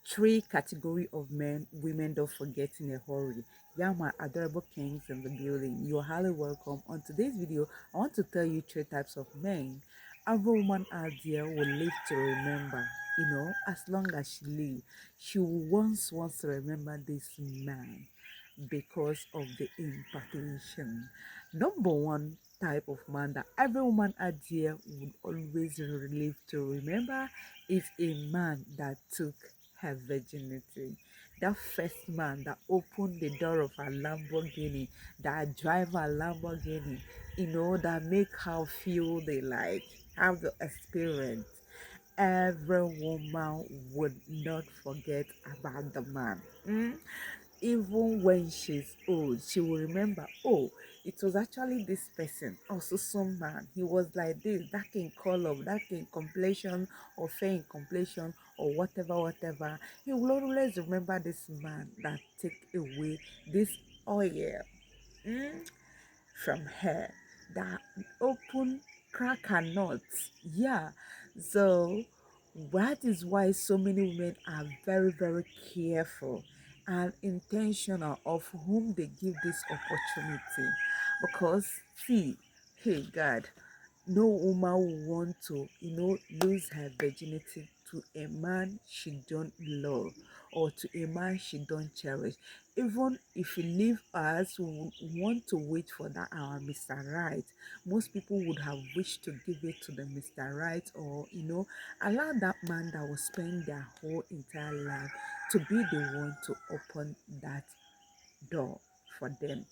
Three category of men women don't forget in a hurry. Yeah, my adorable kings in the building, you're highly welcome. On today's video, I want to tell you three types of men every woman out there will live to remember. As long as she lives, she once wants to remember this man because of the impartation. Number one type of man that every woman out there would always live to remember is a man that took her virginity. That first man that opened the door of a Lamborghini, that drive a Lamborghini, that make her feel they like have the experience. Every woman would not forget about the man. Even when she's old, she will remember, oh, it was actually this person, also some man. He was like this, dark in color, dark in complexion, or fair in complexion, or whatever. He will always remember this man that take away this oil from her, that open crack her nuts. Yeah. So that is why so many women are very, very careful and intentional of whom they give this opportunity. Because see, hey God, no woman will want to, lose her virginity to a man she don't love or to a man she don't cherish. Even if you leave us, we would want to wait for that our Mr. Right. Most people would have wished to give it to the Mr. Right, or allow that man that will spend their whole entire life to be the one to open that door for them.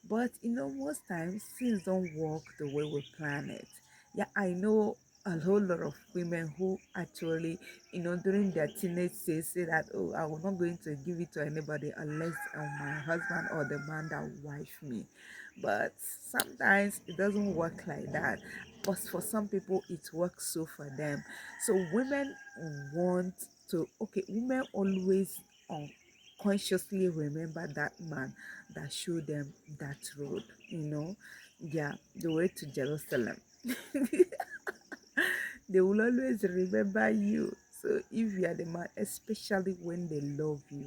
But most times things don't work the way we plan it. Yeah, I know a whole lot of women who actually, during their teenage days say that, oh, I was not going to give it to anybody unless my husband or the man that wife me. But sometimes it doesn't work like that. But for some people, it works so for them. So women want to, okay, women always consciously remember that man that showed them that road, yeah, the way to Jerusalem. They will always remember you. So if you are the man, especially when they love you,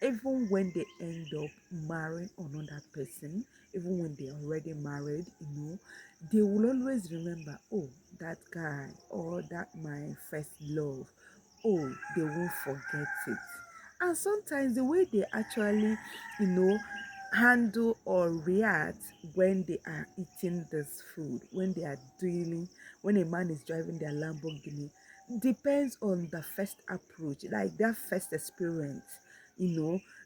even when they end up marrying another person, even when they're already married, they will always remember, oh, that guy or that my first love. Oh, they won't forget it. And sometimes the way they actually, you know, handle or react when they are eating this food, when they are dealing, when a man is driving their Lamborghini, depends on the first approach, like their first experience,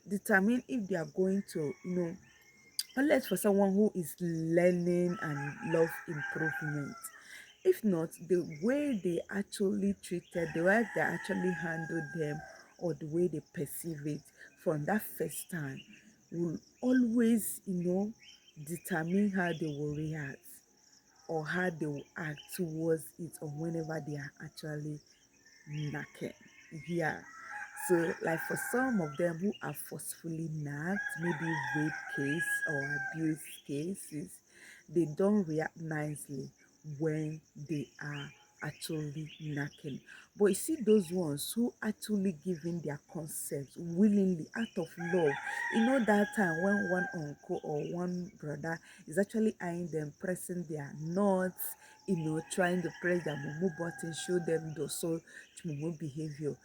determine if they are going to, unless for someone who is learning and love improvement. If not, the way they actually treated, the way they actually handled them, or the way they perceive it from that first time will always, determine how they will react or how they will act towards it or whenever they are actually knacking. Yeah. So, like for some of them who are forcefully nagged, maybe rape case or abuse cases, they don't react nicely when they are actually knacking. But you see those ones who actually giving their concepts willingly out of love. That time when one uncle or one brother is actually eyeing them, pressing their nuts, trying to press their mumu button, show them the so mumu behavior.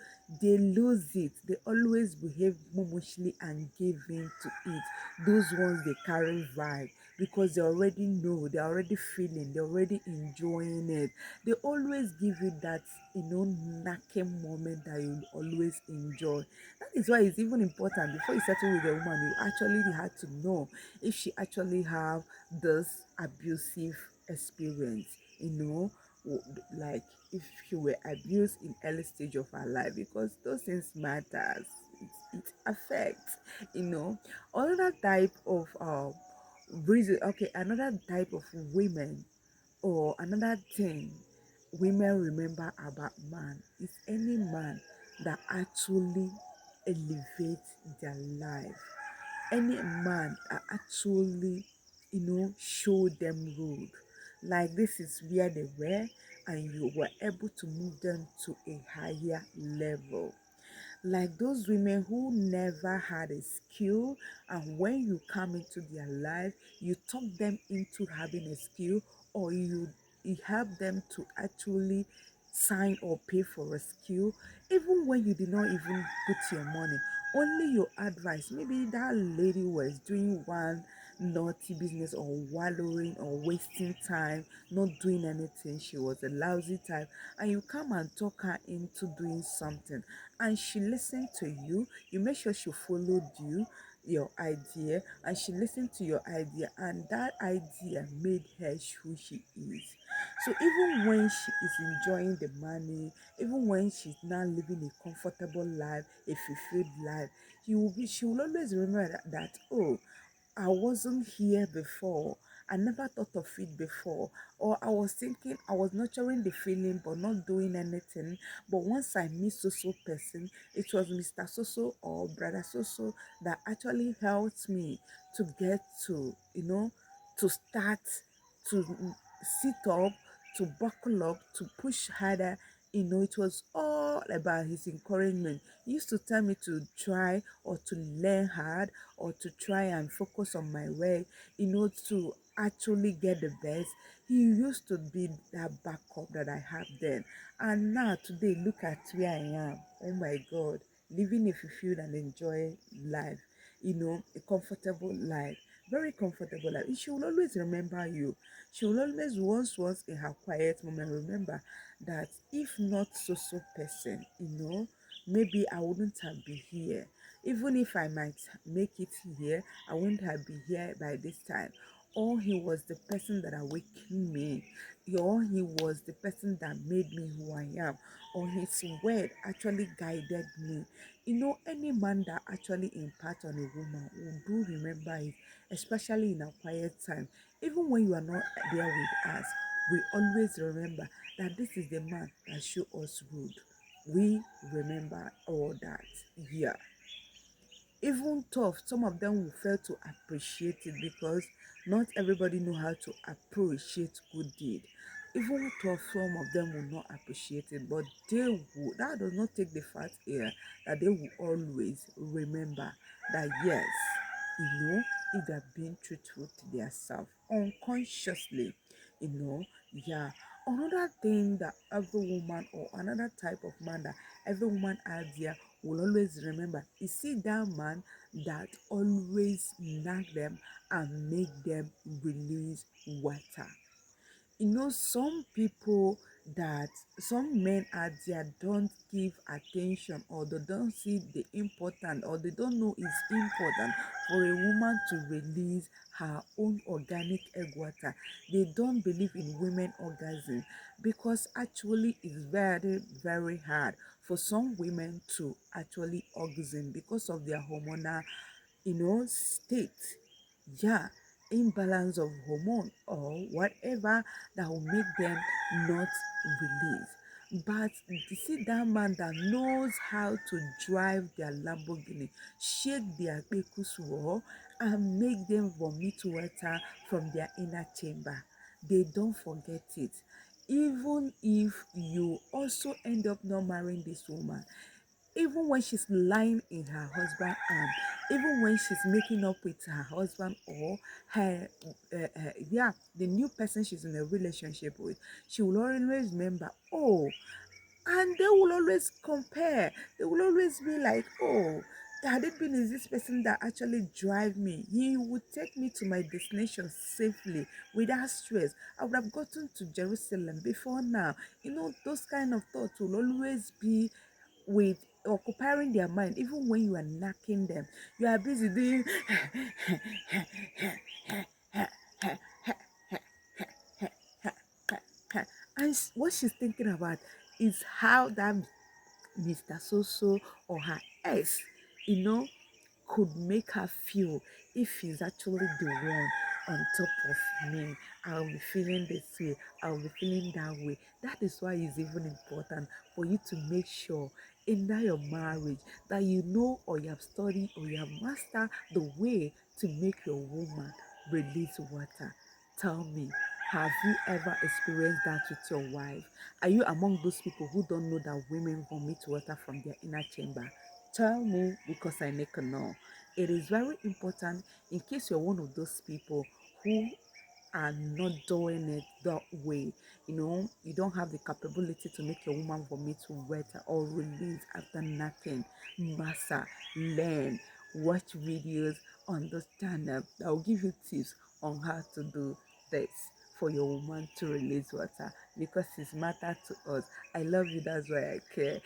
They lose it. They always behave mumushly and give in to it. Those ones they carry vibe because they already know, they're already feeling, they're already enjoying it. They always give you that, knacking moment that you always enjoy. That is why it's even important before you settle with a woman, you actually had to know if she actually have this abusive experience, like if she were abused in early stage of her life, because those things matters. It affects, another type of reason. Okay, another type of women, or another thing women remember about man is any man that actually elevates their life, any man that actually, show them road, like this is where they were and you were able to move them to a higher level. Like those women who never had a skill, and when you come into their life, you talk them into having a skill, or you help them to actually sign or pay for a skill, even when you did not even put your money, only your advice. Maybe that lady was doing one naughty business, or wallowing or wasting time, not doing anything. She was a lousy type, and you come and talk her into doing something, and she listened to you. You make sure she followed your idea, and she listened to your idea, and that idea made her who she is. So even when she is enjoying the money, even when she's now living a comfortable life, a fulfilled life, she will always remember that, oh, I wasn't here before. I never thought of it before. Or I was thinking, I was nurturing the feeling but not doing anything. But once I meet so person, it was Mr. Soso or Brother Soso that actually helped me to get to, to start, to sit up, to buckle up, to push harder. It was all about his encouragement. He used to tell me to try, or to learn hard, or to try and focus on my way, to actually get the best. He used to be that backup that I have then. And now, today, look at where I am. Oh my God, living a fulfilled and enjoy life, a comfortable life, very comfortable life. She will always remember you. She will always, once in her quiet moment, remember that if not so person, maybe I wouldn't have been here. Even if I might make it here, I wouldn't have been here by this time. Or he was the person that awakened me, or he was the person that made me who I am, or his word actually guided me. Any man that actually impart on a woman will do remember it, especially in a quiet time. Even when you are not there with us, we always remember that this is the man that showed us road. We remember all that. Yeah. Even tough, some of them will fail to appreciate it, because not everybody know how to appreciate good deed. Even tough, some of them will not appreciate it, but they will. That does not take the fact here that they will always remember that, yes, if they're being truthful to themselves unconsciously, you know yeah. Another thing that every woman, or another type of man that every woman out there will always remember, is see that man that always nag them and make them release water. Some people, that some men out there don't give attention, or they don't see the important, or they don't know it's important for a woman to release her own organic egg water. They don't believe in women orgasm, because actually it's very very hard for some women to actually orgasm because of their hormonal state. Yeah, imbalance of hormone or whatever that will make them not release. But you see that man that knows how to drive their Lamborghini, shake their Bekuswo, and make them vomit water from their inner chamber. They don't forget it. Even if you also end up not marrying this woman, even when she's lying in her husband's arm, even when she's making up with her husband, or her yeah, the new person she's in a relationship with, she will always remember, oh, and they will always compare. They will always be like, oh, had it been is this person that actually drive me, he would take me to my destination safely without stress. I would have gotten to Jerusalem before now. Those kind of thoughts will always be with occupying their mind. Even when you are knocking them, you are busy doing and what she's thinking about is how that Mr. So or her ex, you know, could make her feel if he's actually the one on top of me. I'll be feeling this way, I'll be feeling that way. That is why it's even important for you to make sure in that your marriage that you know, or you have studied, or you have mastered the way to make your woman release water. Tell me, have you ever experienced that with your wife? Are you among those people who don't know that women vomit water from their inner chamber? tell me because I make a know. It is very important in case you're one of those people who are not doing it that way. You don't have the capability to make your woman vomit water or release after knacking. Massa, learn, watch videos, understand them. That will give you tips on how to do this for your woman to release water because it's matter to us. I love you, that's why I care.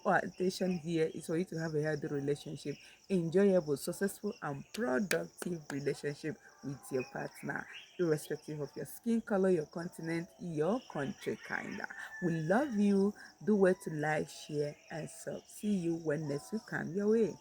Our intention here is for you to have a healthy relationship, enjoyable, successful, and productive relationship with your partner, irrespective of your skin color, your continent, your country, kinda. We love you. Do well to like, share, and sub. See you when next week come your way.